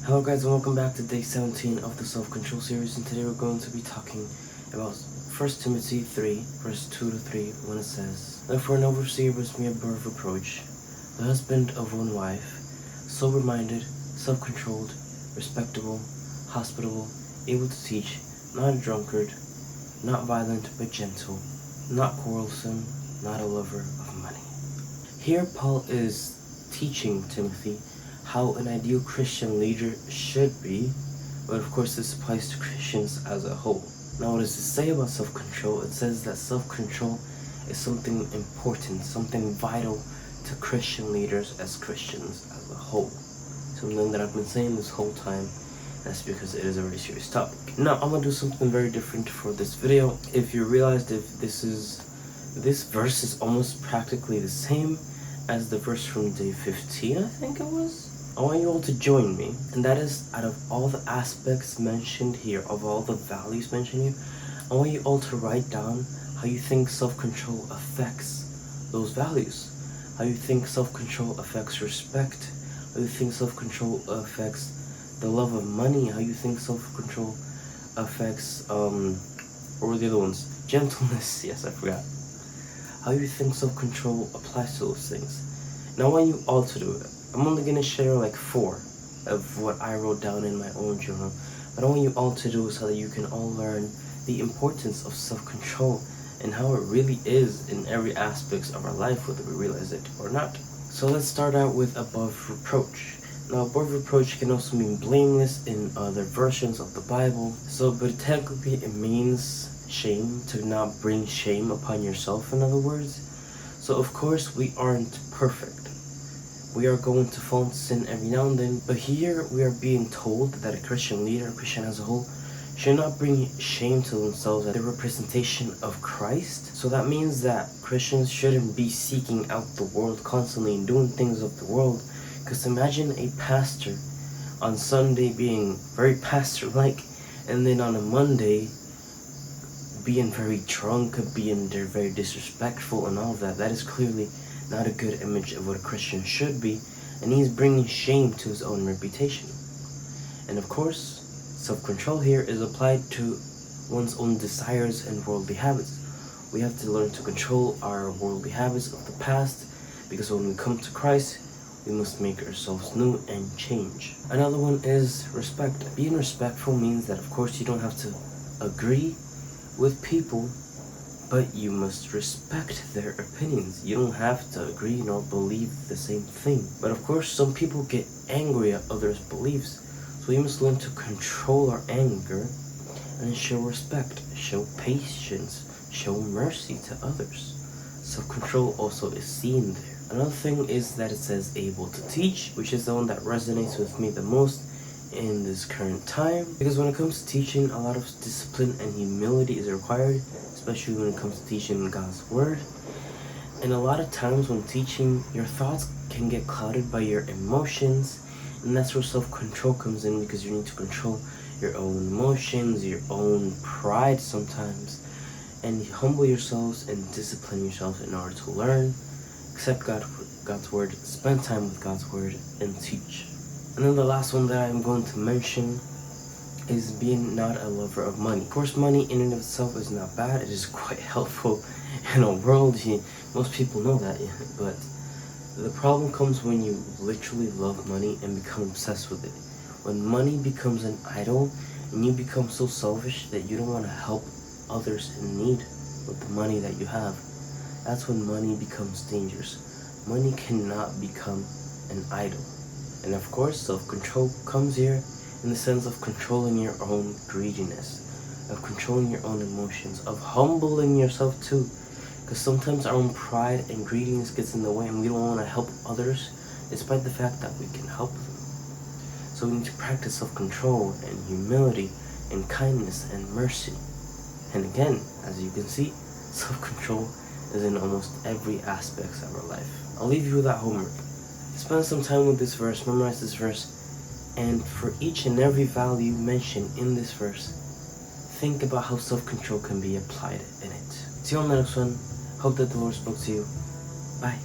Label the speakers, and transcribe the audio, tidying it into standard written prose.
Speaker 1: Hello guys, and welcome back to day 17 of the self-control series, and today we're going to be talking about 1 Timothy 3 verse 2 to 3 when it says, "Therefore an overseer was me above reproach, the husband of one wife, sober-minded, self-controlled, respectable, hospitable, able to teach, not a drunkard, not violent but gentle, not quarrelsome, not a lover of money." Here Paul is teaching Timothy how an ideal Christian leader should be, but of course this applies to Christians as a whole. Now, what does it say about self-control? It says that self-control is something important, something vital to Christian leaders as Christians as a whole. Something that I've been saying this whole time. That's because it is a very serious topic. Now, I'm gonna do something very different for this video. If you realized, this verse is almost practically the same as the verse from day 15, I think it was. I want you all to join me, and that is, out of all the aspects mentioned here, of all the values mentioned here, I want you all to write down how you think self-control affects those values. How you think self-control affects respect. How you think self-control affects the love of money. How you think self-control affects, what were the other ones? Gentleness, yes, I forgot. How you think self-control applies to those things. Now I want you all to do it. I'm only going to share like 4 of what I wrote down in my own journal, but I want you all to do it so that you can all learn the importance of self-control and how it really is in every aspect of our life, whether we realize it or not. So let's start out with above reproach. Now, above reproach can also mean blameless in other versions of the Bible. But technically it means shame, to not bring shame upon yourself, in other words. So of course we aren't perfect. We are going to fall into sin every now and then, but here we are being told that a Christian leader, a Christian as a whole, should not bring shame to themselves as a representation of Christ. So that means that Christians shouldn't be seeking out the world constantly and doing things of the world. Because imagine a pastor on Sunday being very pastor-like, and then on a Monday being very drunk, being very disrespectful and all that. That is clearly not a good image of what a Christian should be, and he's bringing shame to his own reputation. And of course, self-control here is applied to one's own desires and worldly habits. We have to learn to control our worldly habits of the past, because when we come to Christ, we must make ourselves new and change. Another one is respect. Being respectful means that of course you don't have to agree with people, but you must respect their opinions. You don't have to agree nor believe the same thing. But of course, some people get angry at others' beliefs. So we must learn to control our anger and show respect, show patience, show mercy to others. Self-control also is seen there. Another thing is that it says able to teach, which is the one that resonates with me the most in this current time. Because when it comes to teaching, a lot of discipline and humility is required, especially when it comes to teaching God's word. And a lot of times when teaching, your thoughts can get clouded by your emotions, and that's where self-control comes in, because you need to control your own emotions, your own pride sometimes, and humble yourselves and discipline yourselves in order to learn, accept God's word, spend time with God's word, and teach. And then the last one that I'm going to mention is being not a lover of money. Of course, money in and of itself is not bad. It is quite helpful in a world. Most people know that, but the problem comes when you literally love money and become obsessed with it. When money becomes an idol and you become so selfish that you don't want to help others in need with the money that you have, that's when money becomes dangerous. Money cannot become an idol. And of course, self-control comes here in the sense of controlling your own greediness, of controlling your own emotions, of humbling yourself too. Because sometimes our own pride and greediness gets in the way and we don't want to help others, despite the fact that we can help them. So we need to practice self-control and humility and kindness and mercy. And again, as you can see, self-control is in almost every aspect of our life. I'll leave you with that homework. Spend some time with this verse, memorize this verse, and for each and every value mentioned in this verse, think about how self-control can be applied in it. See you on the next one. Hope that the Lord spoke to you. Bye.